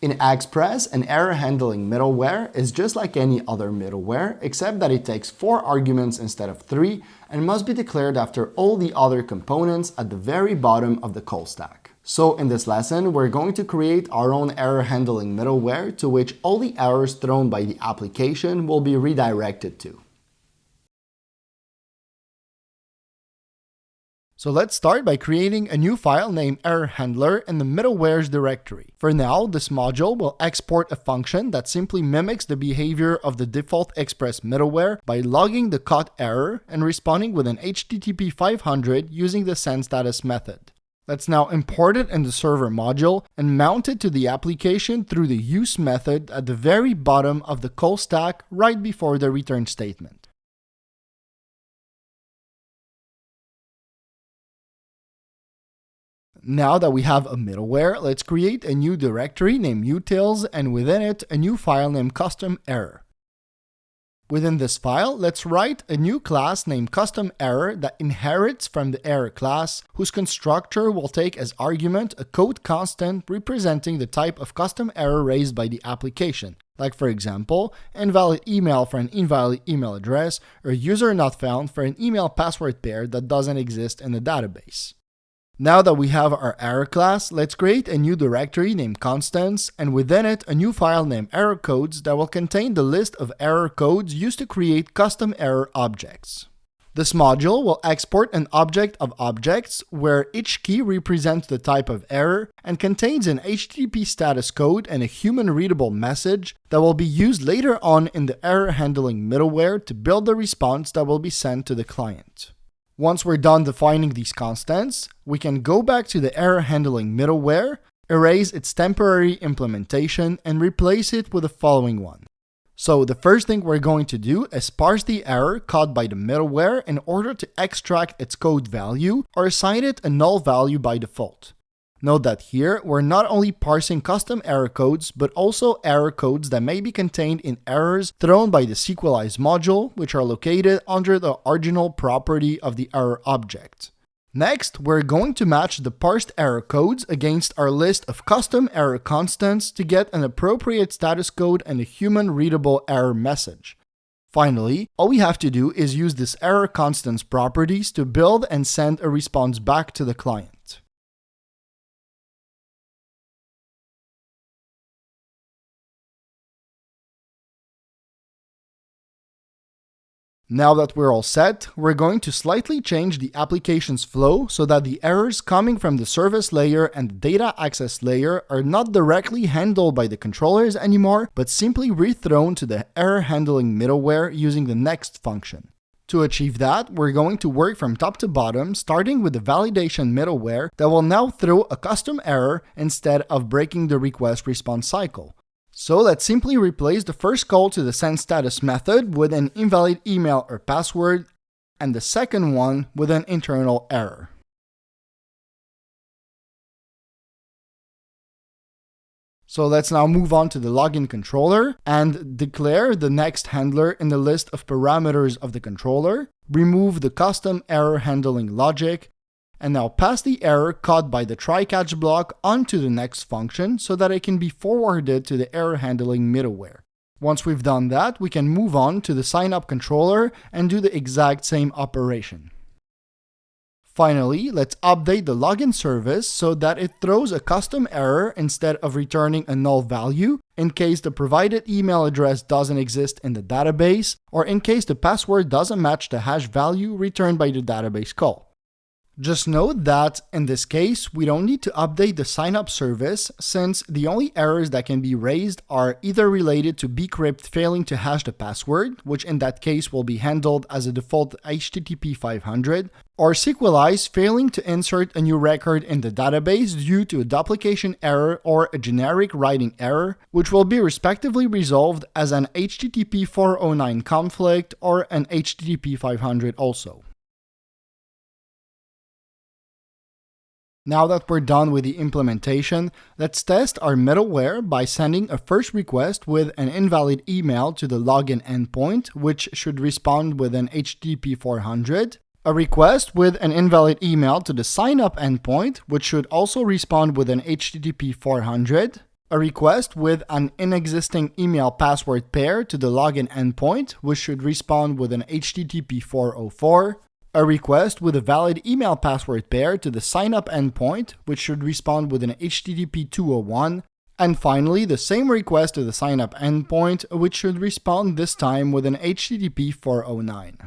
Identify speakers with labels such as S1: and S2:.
S1: In Express, an error handling middleware is just like any other middleware, except that it takes 4 arguments instead of 3 and must be declared after all the other components at the very bottom of the call stack. So in this lesson, we're going to create our own error handling middleware to which all the errors thrown by the application will be redirected to. So let's start by creating a new file named error handler in the middleware's directory. For now, this module will export a function that simply mimics the behavior of the default Express middleware by logging the caught error and responding with an HTTP 500 using the sendStatus method. Let's now import it in the server module and mount it to the application through the use method at the very bottom of the call stack right before the return statement. Now that we have a middleware, let's create a new directory named utils and within it a new file named custom error. Within this file, let's write a new class named custom error that inherits from the error class, whose constructor will take as argument a code constant representing the type of custom error raised by the application, like for example, invalid email for an invalid email address or user not found for an email password pair that doesn't exist in the database. Now that we have our error class, let's create a new directory named constants and within it a new file named error codes that will contain the list of error codes used to create custom error objects. This module will export an object of objects where each key represents the type of error and contains an HTTP status code and a human readable message that will be used later on in the error handling middleware to build the response that will be sent to the client. Once we're done defining these constants, we can go back to the error handling middleware, erase its temporary implementation, and replace it with the following one. So the first thing we're going to do is parse the error caught by the middleware in order to extract its code value or assign it a null value by default. Note that here, we're not only parsing custom error codes, but also error codes that may be contained in errors thrown by the Sequelize module, which are located under the original property of the error object. Next, we're going to match the parsed error codes against our list of custom error constants to get an appropriate status code and a human readable error message. Finally, all we have to do is use this error constants properties to build and send a response back to the client. Now that we're all set, we're going to slightly change the application's flow so that the errors coming from the service layer and the data access layer are not directly handled by the controllers anymore, but simply rethrown to the error handling middleware using the next function. To achieve that, we're going to work from top to bottom, starting with the validation middleware that will now throw a custom error instead of breaking the request response cycle. So let's simply replace the first call to the sendStatus method with an invalid email or password, and the second one with an internal error. So let's now move on to the login controller and declare the next handler in the list of parameters of the controller, remove the custom error handling logic, and now pass the error caught by the try-catch block onto the next function so that it can be forwarded to the error handling middleware. Once we've done that, we can move on to the sign-up controller and do the exact same operation. Finally, let's update the login service so that it throws a custom error instead of returning a null value in case the provided email address doesn't exist in the database or in case the password doesn't match the hash value returned by the database call. Just note that, in this case, we don't need to update the sign-up service since the only errors that can be raised are either related to bcrypt failing to hash the password, which in that case will be handled as a default HTTP 500, or Sequelize failing to insert a new record in the database due to a duplication error or a generic writing error, which will be respectively resolved as an HTTP 409 conflict or an HTTP 500 also. Now that we're done with the implementation, let's test our middleware by sending a first request with an invalid email to the login endpoint, which should respond with an HTTP 400, a request with an invalid email to the sign-up endpoint, which should also respond with an HTTP 400, a request with an inexisting email password pair to the login endpoint, which should respond with an HTTP 404, a request with a valid email password pair to the signup endpoint, which should respond with an HTTP 201, and finally the same request to the signup endpoint, which should respond this time with an HTTP 409.